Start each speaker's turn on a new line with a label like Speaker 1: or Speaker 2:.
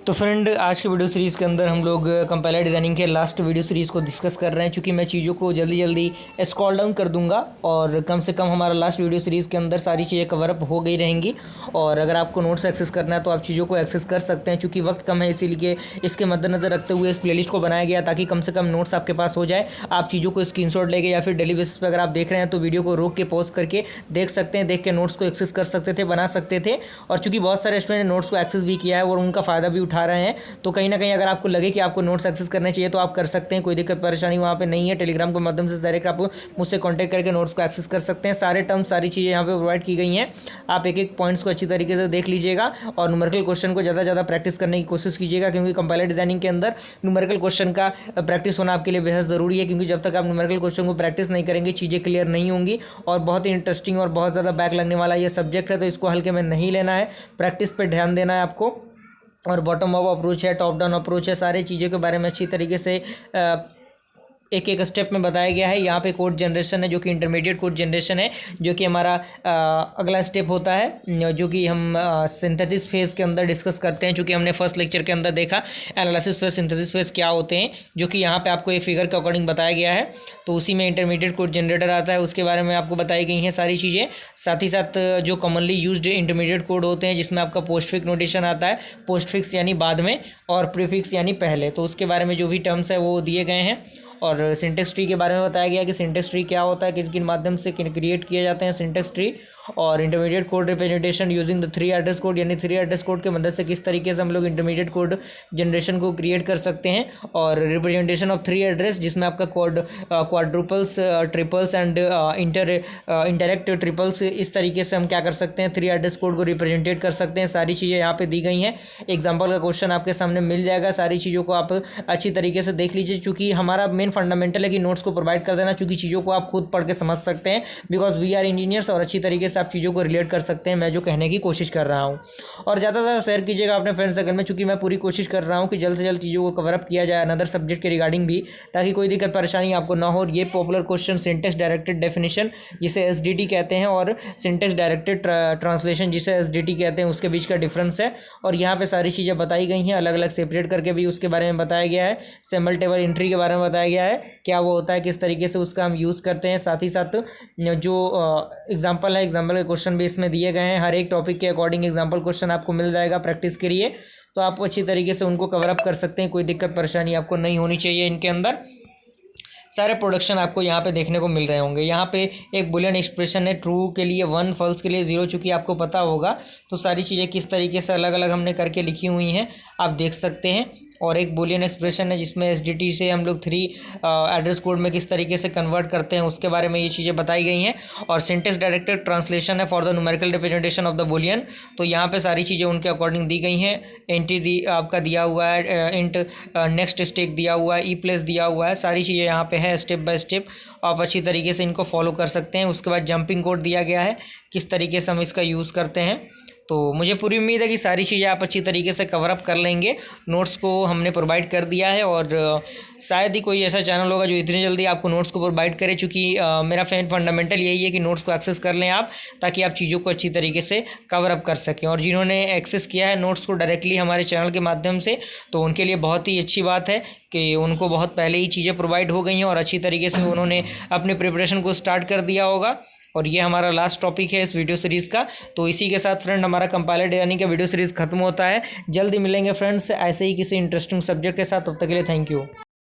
Speaker 1: तो फ्रेंड, आज के वीडियो सीरीज़ के अंदर हम लोग कंपाइलर डिज़ाइनिंग के लास्ट वीडियो सीरीज़ को डिस्कस कर रहे हैं। चूँकि मैं चीज़ों को जल्दी जल्दी स्क्रॉल डाउन कर दूंगा और कम से कम हमारा लास्ट वीडियो सीरीज़ के अंदर सारी चीज़ें कवर अप हो गई रहेंगी। और अगर आपको नोट्स एक्सेस करना है तो आप चीज़ों को एक्सेस कर सकते हैं। चूँकि वक्त कम है, इसीलिए इसके मद्देनज़र रखते हुए इस प्लेलिस्ट को बनाया गया ताकि कम से कम नोट्स आपके पास हो जाए। आप चीज़ों को स्क्रीनशॉट लेके या फिर डेली बेसिस पर अगर आप देख रहे हैं तो वीडियो को रोक के पॉज करके देख सकते हैं, देख के नोट्स को एक्सेस कर सकते थे, बना सकते थे। और चूँकि बहुत सारे स्टूडेंट नोट्स को एक्सेस भी किया है और उनका फ़ायदा भी उठा रहे हैं, तो कहीं ना कहीं अगर आपको लगे कि आपको नोट्स एक्सेस करने चाहिए तो आप कर सकते हैं। कोई दिक्कत परेशानी वहाँ पे नहीं है। टेलीग्राम के माध्यम से डायरेक्ट आप मुझसे कांटेक्ट करके नोट्स को एक्सेस कर सकते हैं। सारे टर्म्स, सारी चीज़ें यहाँ पे प्रोवाइड की गई हैं। आप एक एक पॉइंट्स को अच्छी तरीके से देख लीजिएगा और न्यूमेरिकल क्वेश्चन को ज़्यादा प्रैक्टिस करने की कोशिश कीजिएगा, क्योंकि कंपाइलर डिजाइनिंग के अंदर न्यूमेरिकल क्वेश्चन का प्रैक्टिस होना आपके लिए बेहद ज़रूरी है। क्योंकि जब तक आप न्यूमेरिकल क्वेश्चन को प्रैक्टिस नहीं करेंगे, चीज़ें क्लियर नहीं होंगी। और बहुत ही इंटरेस्टिंग और बहुत ज़्यादा बैक लगने वाला ये सब्जेक्ट है, तो इसको हल्के में नहीं लेना है। प्रैक्टिस पर ध्यान देना है आपको। और बॉटम अप अप्रोच है, टॉप डाउन अप्रोच है, सारे चीज़ों के बारे में अच्छी तरीके से एक एक स्टेप में बताया गया है। यहाँ पे कोड जनरेशन है जो कि इंटरमीडिएट कोड जनरेशन है, जो कि हमारा अगला स्टेप होता है, जो कि हम सिंथेसिस फेज के अंदर डिस्कस करते हैं। चूँकि हमने फर्स्ट लेक्चर के अंदर देखा एनालिसिस फेज, सिंथेसिस फेज क्या होते हैं, जो कि यहाँ पे आपको एक फिगर के अकॉर्डिंग बताया गया है। तो उसी में इंटरमीडिएट कोड जनरेटर आता है, उसके बारे में आपको बताई गई हैं सारी चीज़ें। साथ ही साथ जो कॉमनली यूज्ड इंटरमीडिएट कोड होते हैं, जिसमें आपका पोस्टफिक्स नोटेशन आता है, पोस्टफिक्स यानी बाद में और प्रीफिक्स यानी पहले, तो उसके बारे में जो भी टर्म्स है वो दिए गए हैं। और सिंटेक्स ट्री के बारे में बताया गया कि सिंटेक्स ट्री क्या होता है, किन किन माध्यम से क्रिएट किए जाते हैं सिंटेक्स ट्री। और intermediate code representation using the 3 address code, यानी 3 एड्रेस कोड के मदद से किस तरीके से हम लोग इंटरमीडिएट कोड जनरेशन को क्रिएट कर सकते हैं। और रिप्रेजेंटेशन ऑफ 3 एड्रेस, जिसमें आपका code quadruples, triples and indirect triples, इस तरीके से हम क्या कर सकते हैं, 3 एड्रेस कोड को रिप्रेजेंटेट कर सकते हैं। सारी चीज़ें यहाँ पे दी गई हैं। एग्जाम्पल का क्वेश्चन आपके सामने मिल जाएगा। सारी चीज़ों को आप अच्छी तरीके से देख लीजिए। चूँकि हमारा मेन फंडामेंटल है कि नोट्स को प्रोवाइड कर देना, चूँकि चीज़ों को आप खुद पढ़ के समझ सकते हैं, बिकॉज वी आर इंजीनियर्स, और अच्छी तरीके से आप चीज़ों को रिलेट कर सकते हैं, मैं जो कहने की कोशिश कर रहा हूँ। और ज़्यादा से ज़्यादा शेयर कीजिएगा अपने फ्रेंड सर्कल में, चूँकि मैं पूरी कोशिश कर रहा हूँ कि जल्द से जल्द चीज़ों को कवर अप किया जाए अनदर सब्जेक्ट के रिगार्डिंग भी, ताकि कोई दिक्कत परेशानी आपको ना हो। ये popular question syntax directed definition, जिसे SDT कहते हैं, और सिंटेक्स डायरेक्टेड ट्रांसलेशन, जिसे SDT कहते हैं, उसके बीच का डिफरेंस है। और यहाँ पे सारी चीज़ें बताई गई हैं, अलग अलग सेपरेट करके भी उसके बारे में बताया गया है। सिंबल टेबल एंट्री के बारे में बताया गया है, क्या वो होता है, किस तरीके से उसका हम यूज़ करते हैं। साथ ही साथ जो एग्जाम्पल है, एग्जाम्पल के क्वेश्चन भी इसमें दिए गए हैं। हर एक टॉपिक के अकॉर्डिंग एग्जाम्पल क्वेश्चन आपको मिल जाएगा प्रैक्टिस के लिए, तो आप अच्छी तरीके से उनको कवर अप कर सकते हैं। कोई दिक्कत परेशानी आपको नहीं होनी चाहिए। इनके अंदर सारे प्रोडक्शन आपको यहाँ पे देखने को मिल रहे होंगे। यहाँ पे एक बुलियन एक्सप्रेशन है, ट्रू के लिए 1, फॉल्स के लिए 0, चूँकि आपको पता होगा। तो सारी चीज़ें किस तरीके से अलग अलग हमने करके लिखी हुई हैं, आप देख सकते हैं। और एक बुलियन एक्सप्रेशन है, जिसमें SDT से हम लोग 3 एड्रेस कोड में किस तरीके से कन्वर्ट करते हैं, उसके बारे में ये चीज़ें बताई गई हैं। और सिंटेक्स डायरेक्टेड ट्रांसलेशन है for the numerical representation of the Boolean, तो यहाँ पे सारी चीज़ें उनके अकॉर्डिंग दी गई हैं। एंट्री आपका दिया हुआ है, इंट नेक्स्ट स्टेक दिया हुआ है, ई प्लेस दिया हुआ है, सारी चीज़ें यहाँ पे है स्टेप बाय स्टेप। आप अच्छी तरीके से इनको फॉलो कर सकते हैं। उसके बाद जंपिंग कोड दिया गया है, किस तरीके से हम इसका यूज़ करते हैं। तो मुझे पूरी उम्मीद है कि सारी चीज़ें आप अच्छी तरीके से कवर अप कर लेंगे। नोट्स को हमने प्रोवाइड कर दिया है, और शायद ही कोई ऐसा चैनल होगा जो इतनी जल्दी आपको नोट्स को प्रोवाइड करे। चूँकि मेरा फंडामेंटल यही है कि नोट्स को एक्सेस कर लें आप, ताकि आप चीज़ों को अच्छी तरीके से कवर अप कर सकें। और जिन्होंने एक्सेस किया है नोट्स को डायरेक्टली हमारे चैनल के माध्यम से, तो उनके लिए बहुत ही अच्छी बात है कि उनको बहुत पहले ही चीज़ें प्रोवाइड हो गई हैं और अच्छी तरीके से उन्होंने अपनी प्रिपरेशन को स्टार्ट कर दिया होगा। और ये हमारा लास्ट टॉपिक है इस वीडियो सीरीज़ का। तो इसी के साथ फ्रेंड हमारा कंपाइलर डिजाइनिंग का वीडियो सीरीज़ खत्म होता है। जल्दी मिलेंगे फ्रेंड्स ऐसे ही किसी इंटरेस्टिंग सब्जेक्ट के साथ। तब तक के लिए थैंक यू।